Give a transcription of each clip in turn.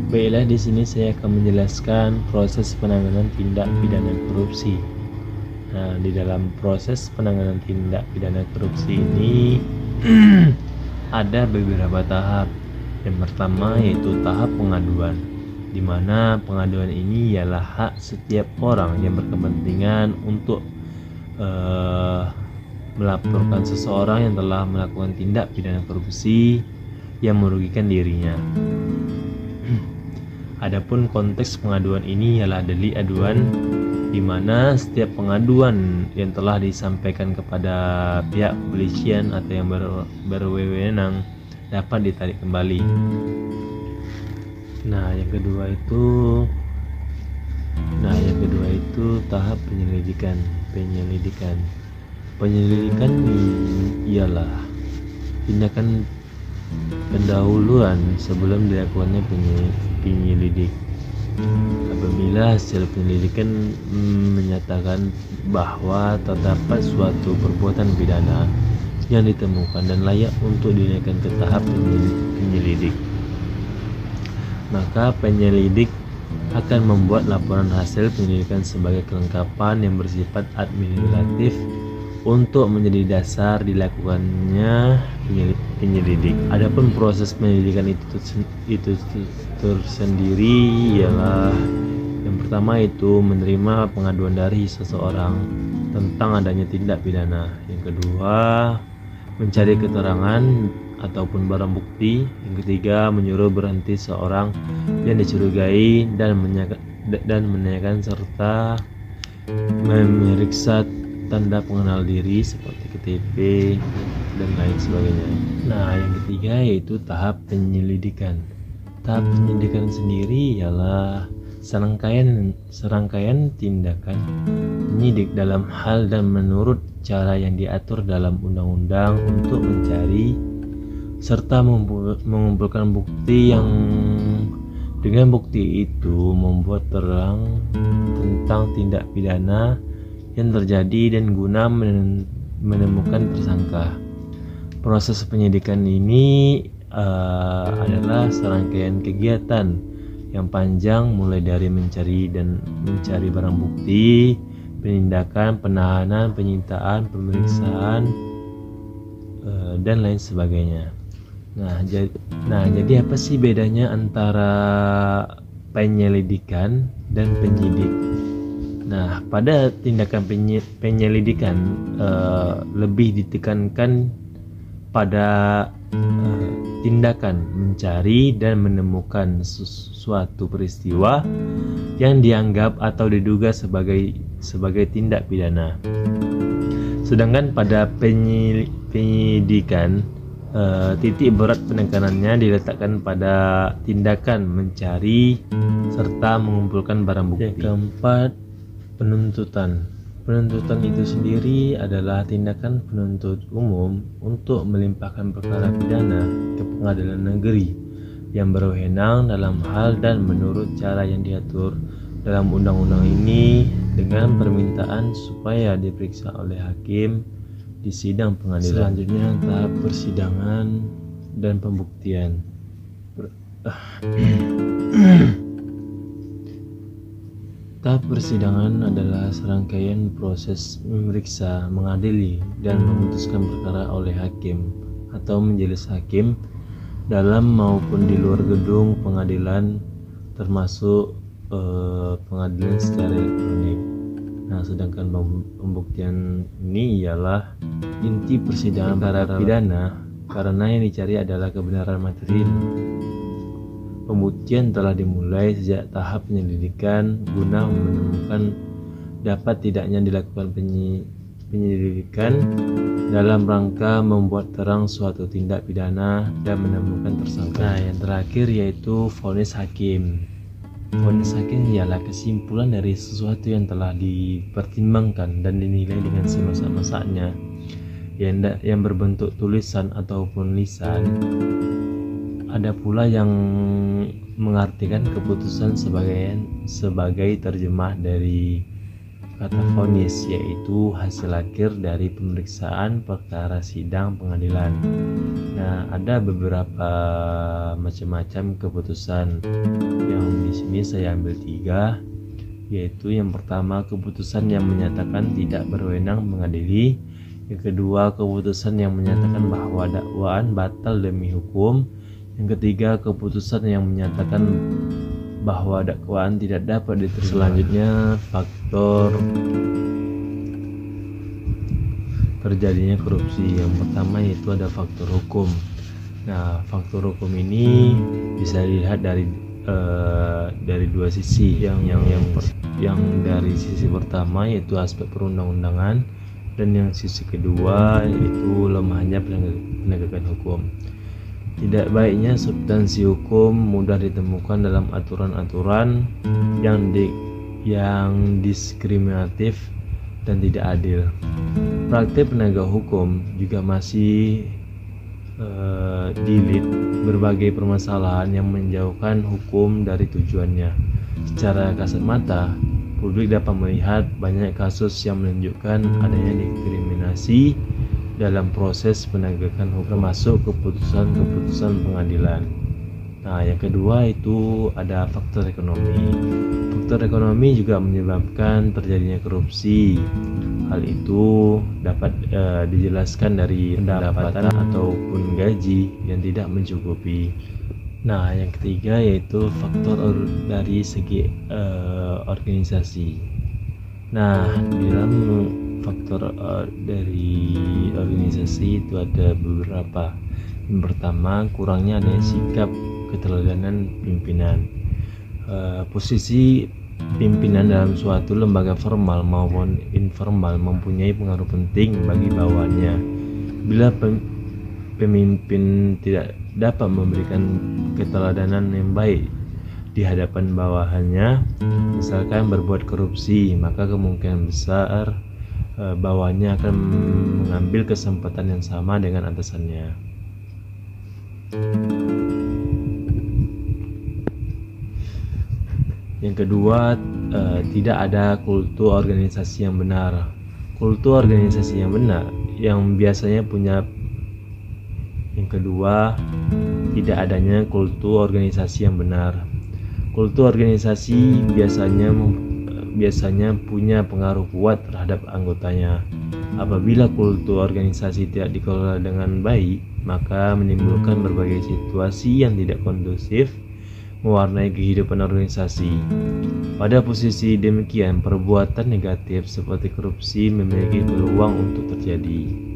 Baiklah, di sini saya akan menjelaskan proses penanganan tindak pidana korupsi. Nah, di dalam proses penanganan tindak pidana korupsi ini ada beberapa tahap. Yang pertama yaitu tahap pengaduan, di mana pengaduan ini ialah hak setiap orang yang berkepentingan untuk melaporkan seseorang yang telah melakukan tindak pidana korupsi yang merugikan dirinya. Adapun konteks pengaduan ini ialah delik aduan, di mana setiap pengaduan yang telah disampaikan kepada pihak kepolisian atau yang berwenang dapat ditarik kembali. Nah, yang kedua itu tahap penyelidikan. Penyelidikan ialah tindakan pendahuluan sebelum dilakukannya penyelidik. Apabila hasil penyelidikan menyatakan bahwa terdapat suatu perbuatan pidana yang ditemukan dan layak untuk dinaikkan ke tahap penyelidik, maka penyelidik akan membuat laporan hasil penyelidikan sebagai kelengkapan yang bersifat administratif untuk menjadi dasar dilakukannya penyelidik. Adapun proses penyelidikan itu tersendiri ialah yang pertama itu menerima pengaduan dari seseorang tentang adanya tindak pidana. Yang kedua, mencari keterangan ataupun barang bukti. Yang ketiga, menyuruh berhenti seorang yang dicurigai dan menanyakan serta memeriksa tanda pengenal diri seperti KTP dan lain sebagainya. Nah, yang ketiga yaitu tahap penyelidikan. Tahap penyelidikan sendiri ialah serangkaian tindakan penyidik dalam hal dan menurut cara yang diatur dalam undang-undang untuk mencari serta mengumpulkan bukti yang dengan bukti itu membuat terang tentang tindak pidana yang terjadi dan guna menemukan tersangka. Proses penyidikan ini adalah serangkaian kegiatan yang panjang, mulai dari mencari barang bukti, penindakan, penahanan, penyitaan, pemeriksaan, dan lain sebagainya. Nah, jadi apa sih bedanya antara penyelidikan dan penyidik? Nah, pada tindakan penyelidikan lebih ditekankan pada tindakan mencari dan menemukan suatu peristiwa yang dianggap atau diduga sebagai tindak pidana. Sedangkan pada penyidikan, titik berat penekanannya diletakkan pada tindakan mencari serta mengumpulkan barang bukti. Yang keempat, penuntutan. Penuntutan itu sendiri adalah tindakan penuntut umum untuk melimpahkan perkara pidana ke pengadilan negeri yang berwenang dalam hal dan menurut cara yang diatur dalam undang-undang ini dengan permintaan supaya diperiksa oleh hakim di sidang pengadilan. Selanjutnya tahap persidangan dan pembuktian. Tahap persidangan adalah serangkaian proses memeriksa, mengadili, dan memutuskan perkara oleh hakim atau majelis hakim dalam maupun di luar gedung pengadilan, termasuk pengadilan secara elektronik. Nah, sedangkan pembuktian ini ialah inti persidangan perkara pidana karena yang dicari adalah kebenaran material. Pembuktian telah dimulai sejak tahap penyelidikan guna menemukan dapat tidaknya dilakukan penyelidikan dalam rangka membuat terang suatu tindak pidana dan menemukan tersangka. Nah, yang terakhir yaitu vonis hakim. Vonis hakim ialah kesimpulan dari sesuatu yang telah dipertimbangkan dan dinilai dengan semasak-masaknya, yang berbentuk tulisan ataupun lisan. Ada pula yang mengartikan keputusan sebagai terjemah dari kata vonis, yaitu hasil akhir dari pemeriksaan perkara sidang pengadilan. Nah, ada beberapa macam-macam keputusan. Yang di sini saya ambil 3, yaitu yang pertama keputusan yang menyatakan tidak berwenang mengadili, yang kedua keputusan yang menyatakan bahwa dakwaan batal demi hukum, yang ketiga keputusan yang menyatakan bahwa dakwaan tidak dapat diterima. Selanjutnya faktor terjadinya korupsi. Yang pertama yaitu ada faktor hukum. Nah, faktor hukum ini bisa dilihat dari 2 sisi. Yang dari sisi pertama yaitu aspek perundang-undangan, dan yang sisi kedua yaitu lemahnya penegakan hukum. Tidak baiknya substansi hukum mudah ditemukan dalam aturan-aturan yang diskriminatif dan tidak adil. Praktik penegak hukum juga masih dilihat berbagai permasalahan yang menjauhkan hukum dari tujuannya. Secara kasat mata, publik dapat melihat banyak kasus yang menunjukkan adanya diskriminasi dalam proses penegakan hukum, termasuk keputusan-keputusan pengadilan. Nah, yang kedua itu ada faktor ekonomi. Faktor ekonomi juga menyebabkan terjadinya korupsi. Hal itu dapat dijelaskan dari pendapatan ataupun gaji yang tidak mencukupi. Nah, yang ketiga yaitu faktor dari segi organisasi. Nah, di dalam faktor dari organisasi itu ada beberapa. Yang pertama, kurangnya adanya sikap keteladanan pimpinan. Posisi pimpinan dalam suatu lembaga formal maupun informal mempunyai pengaruh penting bagi bawahannya. Bila pemimpin tidak dapat memberikan keteladanan yang baik di hadapan bawahannya, misalkan berbuat korupsi, maka kemungkinan besar bawahannya akan mengambil kesempatan yang sama dengan atasannya. Yang kedua, tidak ada kultur organisasi yang benar. Kultur organisasi yang benar yang biasanya punya. Yang kedua, tidak adanya kultur organisasi yang benar. Kultur organisasi biasanya punya pengaruh kuat terhadap anggotanya. Apabila kultur organisasi tidak dikelola dengan baik, maka menimbulkan berbagai situasi yang tidak kondusif mewarnai kehidupan organisasi. Pada posisi demikian, perbuatan negatif seperti korupsi memiliki peluang untuk terjadi.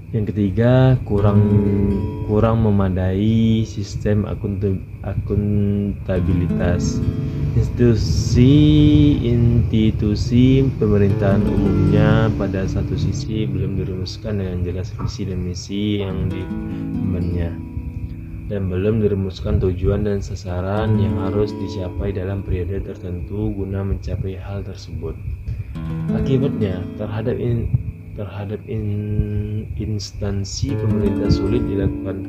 Yang ketiga, kurang memadai sistem akuntabilitas. Institusi pemerintahan umumnya pada satu sisi belum dirumuskan dengan jelas visi dan misi yang diembannya, dan belum dirumuskan tujuan dan sasaran yang harus dicapai dalam periode tertentu guna mencapai hal tersebut. Akibatnya, terhadap instansi pemerintah sulit dilakukan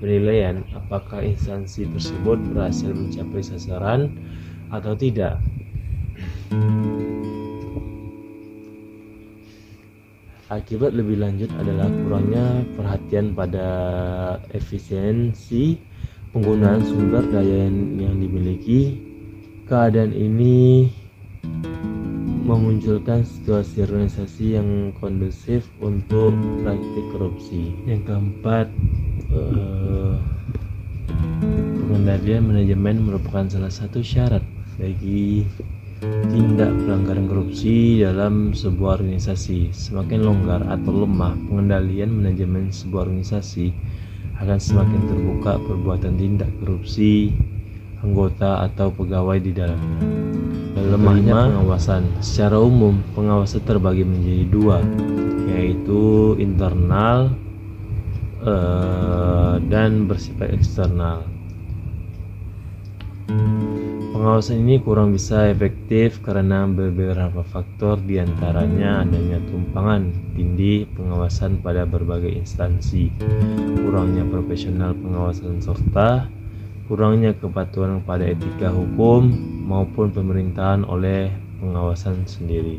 penilaian apakah instansi tersebut berhasil mencapai sasaran atau tidak. Akibat lebih lanjut adalah kurangnya perhatian pada efisiensi penggunaan sumber daya yang dimiliki. Keadaan ini memunculkan situasi organisasi yang kondusif untuk praktik korupsi. Yang keempat, pengendalian manajemen merupakan salah satu syarat bagi tindak pelanggaran korupsi dalam sebuah organisasi. Semakin longgar atau lemah pengendalian manajemen sebuah organisasi, akan semakin terbuka perbuatan tindak korupsi anggota atau pegawai di dalamnya. Lemahnya pengawasan. Secara umum, pengawasan terbagi menjadi 2, yaitu internal dan bersifat eksternal. Pengawasan ini kurang bisa efektif karena beberapa faktor, diantaranya adanya tumpangan tindih pengawasan pada berbagai instansi, kurangnya profesional pengawasan, serta kurangnya kepatuhan pada etika hukum maupun pemerintahan oleh pengawas sendiri.